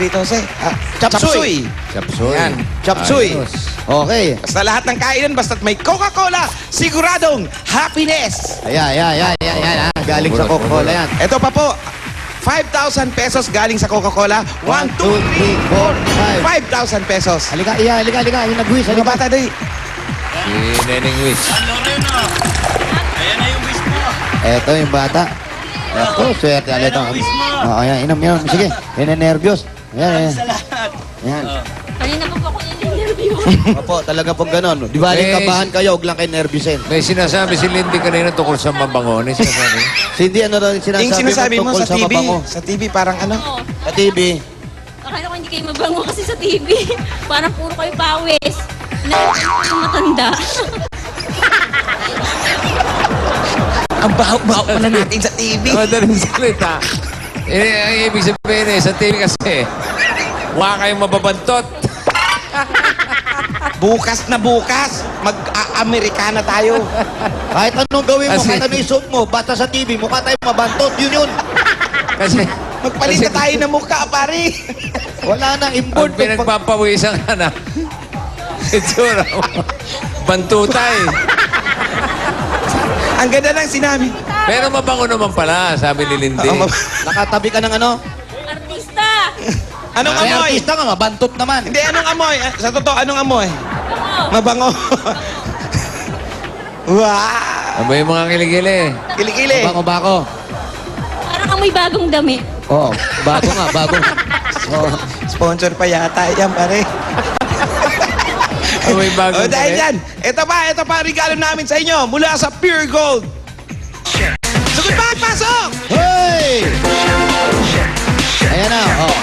rito, Jose? Chapsuy. Chapsuy. Yan. Chapsuy. Ayos. Okay. Basta lahat ng kainan, basta't may Coca-Cola, siguradong happiness. Ayan. Galing sa Coca-Cola yan. Ito pa po, 5,000 pesos galing sa Coca-Cola. 1, 2, 3, 4, 5,000 pesos. Halika. Yung nag-wish. Mga bata, dali. Si Neneng Wish. Eto yung bata. Eto, swerte. Alito. Ayan, inom. Sige, nervyos. Ayan. Kanina po ako nililireview. Opo, talaga pong ganon. Di ba, kabahan kayo, huwag lang kayo nervyusin. May sinasabi si Lindy kanina tungkol sa mabangones. Hindi, ano rin Yung sinasabi mo tungkol sa TV, mabango? sa TV parang ano? Oo. Sa TV. Akala ko hindi kayo mabango kasi sa TV. Parang puro kayo pawis. Nakita yung matanda. Ang baho-baho pala natin sa TV. Madaling salita. Ang ibig sabihin sa TV kasi, wala kayong mababantot. Bukas na bukas, mag-Amerikana tayo. Kahit anong gawin mo, Kasi- kahit anong isuot mo, basta sa TV, mukha tayo mabantot, yun. Kasi, Magpalit na tayo ng mukha, pare. Wala nang pag import. pinagpapawisan ka na, itsura mo, bantutay. Ang ganda ng sinabi. Pero mabango naman pala, sabi ni Lindy. Nakatabi ka ng ano? Artista! Anong Ay, amoy? artista nga, mabantot naman. Hindi, anong amoy? Sa totoo, anong amoy? Bango! Mabango. Wow! Aba yung mga kiligili. Kilikili. Bako. Parang amoy bagong dami. Oo, bago nga, bago. Oo. Sponsor pa yata yan, pare. Aba yung bagong Dahil damit. yan, ito pa ang regalo namin sa inyo mula sa Pure Gold. Sugod ba? Pasok! Hey! Ayan na, oh.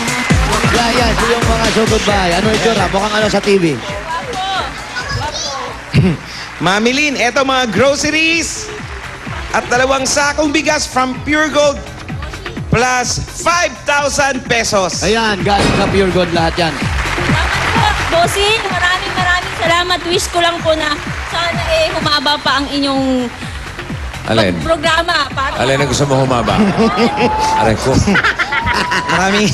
Yan, yung mga sugod bahay. Ano itsura? Mukhang ano sa TV? Mami Lynn, eto mga groceries at 2 sakong bigas from Pure Gold plus 5,000 pesos. Ayan, galing sa Pure Gold lahat yan. Salamat po, bossing. Maraming salamat. Wish ko lang po na sana humaba pa ang inyong Alin? programa. Para Alin na gusto mo humaba? Aray ko. Marami.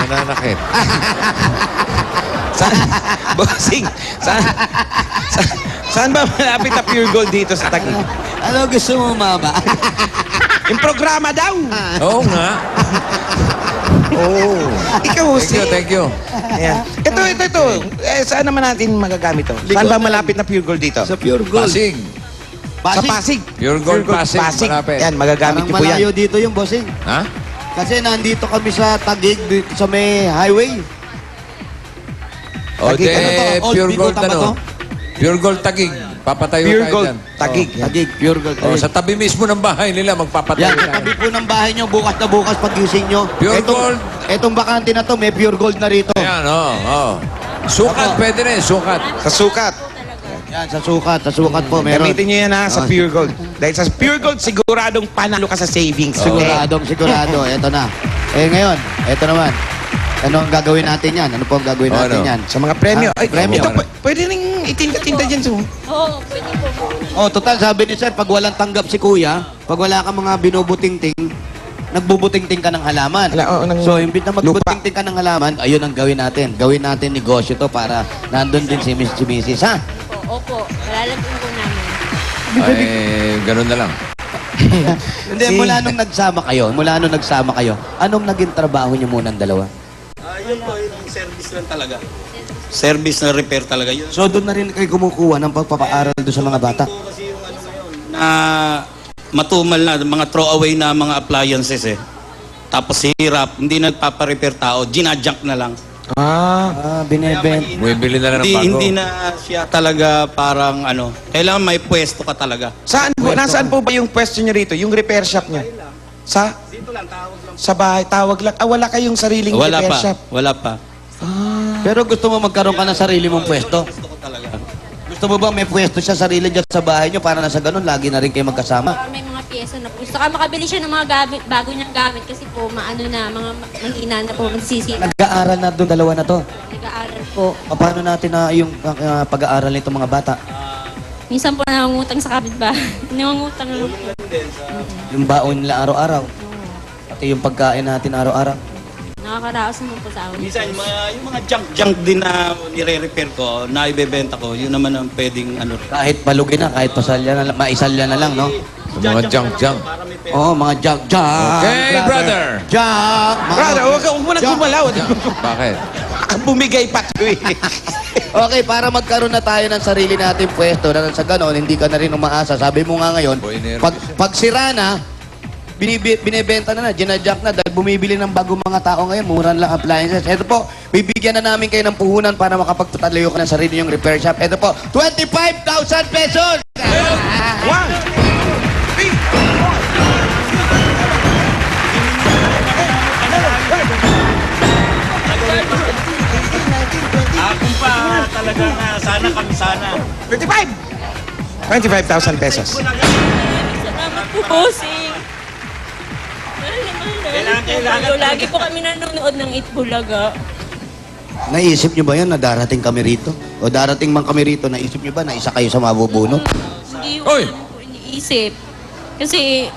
Nananakit. Bossing, saan ba malapit na Pure Gold dito sa Taguig? Ano gusto mo, mama? Yung programa daw. Oo nga. Oo. Ikaw, Jose. Thank you. Ayan. Ito. Saan naman natin magagamit to? Saan ba malapit na Pure Gold dito? Sa Pure Gold. Pasig. Sa Pasig. Pure Gold Pasig, malapit. Yan, magagamit Parang niyo po yan. malayo dito yung bossing. Ha? Kasi nandito kami sa Taguig, dito sa may highway. O Taguig, de, ano to? Old Pure Bigo, Gold tama to? Pure Gold Tagig. Papatayo Pure tayo Gold. dyan. Taguig. Yan. Taguig, Pure Gold. O, sa tabi mismo ng bahay nila, magpapatayo Yan, sa tayo. tabi po ng bahay nyo, bukas na bukas pag-gising nyo. Pure Gold. Etong bakante na to, may Pure Gold na rito. Ayan, oo. Sukat, Opo. pwede rin, sukat. Sa sukat. Yan, sa sukat po meron. Gamitin niyo yan ha, sa Ah. Pure Gold. Dahil sa Pure Gold, siguradong panalo ka sa savings. Sigurado. Eto na. Ngayon, eto naman. Ano ang gagawin natin yan? Ano po ang gagawin Oh, natin ano? yan? Sa mga premyo. Ah, Ay, premyo. ito, pwede rin itinda-tinda dyan. So. Oo, pwede po. Oh, total, sabi ni Sir, pag walang tanggap si Kuya, pag wala ka mga binubuting-ting, nagbubuting-ting ka ng halaman. So, imbit na magbuting-ting ka ng halaman, ayun ang gawin natin. Gawin natin negosyo to para nandun din si Mrs. ha? Opo, lalagyan po namin. Ay, ganun na lang. Hindi, mula nung nagsama kayo, anong naging trabaho niyo munang dalawa? Yun po, yung service lang talaga. Service na repair talaga yun. So, doon na rin kayo kumukuha ng pagpapaaral doon sa mga bata? Po kasi yung ano ngayon, na matumal na, mga throwaway na mga appliances eh. Tapos hirap, hindi nagpaparepair tao, ginajunk na lang. Binebent. Bumibili na lang ng bago. Hindi na siya talaga parang ano, kailangan may pwesto ka talaga. Nasaan po ba yung pwesto niyo rito? Yung repair shop niyo? Sa? Dito lang, tawag lang. Sa bahay, tawag lang. Wala kayong sariling Wala repair pa, shop? wala pa. Pero gusto mo magkaroon ka ng sarili mong pwesto? Gusto ko talaga. Gusto mo ba may pwesto siya sarili dyan sa bahay niyo para nasa ganun, lagi na rin kayo magkasama? Para may mga pyesa na po. Gusto ka makabili siya ng mga gamit, bago niyang gamit kasi po maano na, mga manghina na po, magsisira. Nag-aaral na doon dalawa na to. Nag-aaral po. Paano natin na yung pag-aaral nito mga bata? Minsan po nangungutang sa kapitbahay. Nangungutang lang po. Yung baon nila araw-araw. Pati yung pagkain natin araw-araw. nakakaraos naman po sa amin. Minsan, yung mga junk din na nire-repair ko, na ibebenta ko, yun naman ang pwedeng ano. Kahit palugin na, kahit pasalya na lang, maisalya na lang, no? Sa mga junk. Para may pera. Oo, mga junk. Okay, brother. Junk. Brother, huwag mo nang gumalaw. Bakit? Bumigay pa to eh. Okay, para magkaroon na tayo ng sarili nating pwesto na sa ganon, hindi ka na rin umaasa. Sabi mo nga ngayon, Boy, nervous pag sira na, binibenta na, ginajak na dahil bumibili ng bagong mga tao ngayon, mura lang appliances. Ito po, bibigyan na namin kayo ng puhunan para makapagtatalayo ka ng sarili yung repair shop. Ito po, 25,000 pesos! 1, 3, Kung pa talaga nga, sana kami sana. 25! 25,000 pesos. Salamat po, bossing. Kailangan- Lagi po kami nanonood ng Itbulaga. Naisip nyo ba yan na darating kami rito? O darating man kami rito, naisip nyo ba na isa kayo sa mabubunot? Hindi ko Oy! naman po iniisip. Kasi,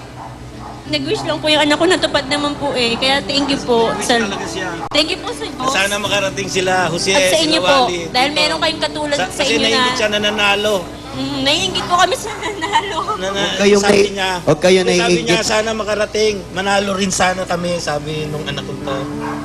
nag-wish lang po yung anak ko, natupad naman po eh. Kaya thank you po. Talaga siya. Thank you po sa Diyos. Sana makarating sila, Jose, At sa inyo po. Wally, Dahil dito. meron kayong katulad sa Kasi inyo na... naiingit siya na nanalo. Naiingit po kami sa nanalo. kayong Sabi nai- niya, huwag kayo sabi naiingit. niya, sana makarating. Manalo rin sana kami, sabi nung anak ko to.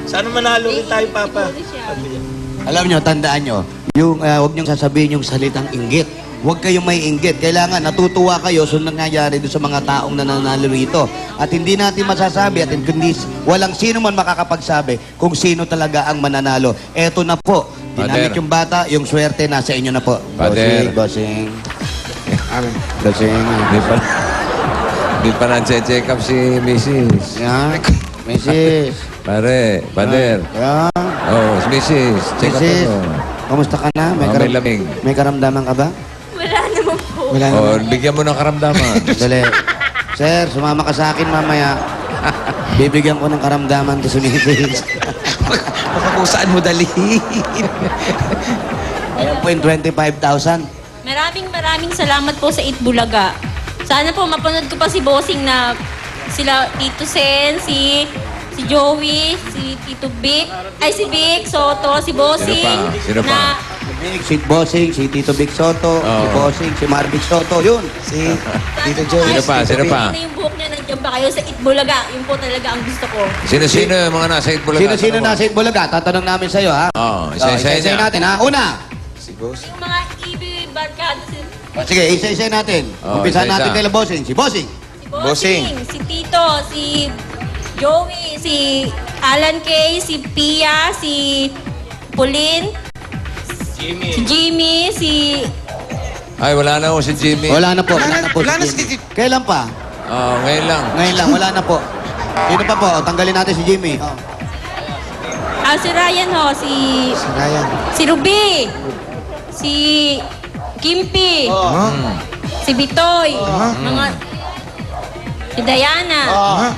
Sana manalo rin tayo, Papa. Sabi niya. Alam nyo, tandaan nyo, yung, huwag nyo sasabihin yung salitang inggit. Huwag kayong may inggit. Kailangan natutuwa kayo sa nangyayari doon sa mga taong nananalo rito. At hindi natin masasabi at hindi, walang sino man makakapagsabi kung sino talaga ang mananalo. Eto na po. Ginamit Father. yung bata, yung swerte nasa inyo na po. Father. Bossing. Amen. Bossing. Hindi pa na-check up si Mrs. Yan. Mrs. Pader. Yan. Oh, Mrs. Check up Mrs. ako. Kamusta ka na? May lamig. May karamdaman ka ba? Wala naman po. Wala Oh, bigyan mo ng karamdaman. Dali. Sir, sumama ka sa akin mamaya. Bibigyan ko ng karamdaman to si Mrs. Baka kung saan mo dalhin. Ayan po yung 25,000. Maraming salamat po sa Itbulaga. Sana po mapanood ko pa si Bossing na sila Tito Sen, si Joey, si Tito Vic, ay si Vic Soto, si Bossing. Sino pa? Si Bossing, si Tito Vic Soto, si Oo. Bossing, si Marvic Soto, yun. Si Tito Sana po Joey. Sino pa? kahit Sino pa? na yung buhok niya, nandiyan ba kayo sa Itbulaga? Yun po talaga ang gusto ko. Sino-sino yung mga nasa Itbulaga? Sino-sino nasa Itbulaga? Tatanong namin sa'yo, ha? Oo, isa-isa isa-isa niya. natin, ha? Una. Yung mga EB barkada, si Sige, isa-isa natin. Oo, Umpisa isa-isa. natin kay Bossing. Si Bossing. Bossing, si Tito, si Joey, si Alan Kay, si Pia, si Pauline, si Jimmy, si... Ay, wala na ako si Jimmy. Wala na po. Wala na po. Wala na si si Jimmy. Kailan pa? Oh, ngayon lang. Ngayon lang, wala na po. Sino pa po? Tanggalin natin si Jimmy. Oh. Si Ryan ho, si Ryan. Ruby, si Kimpi, Huh? si Bitoy, mga si Diana, Huh?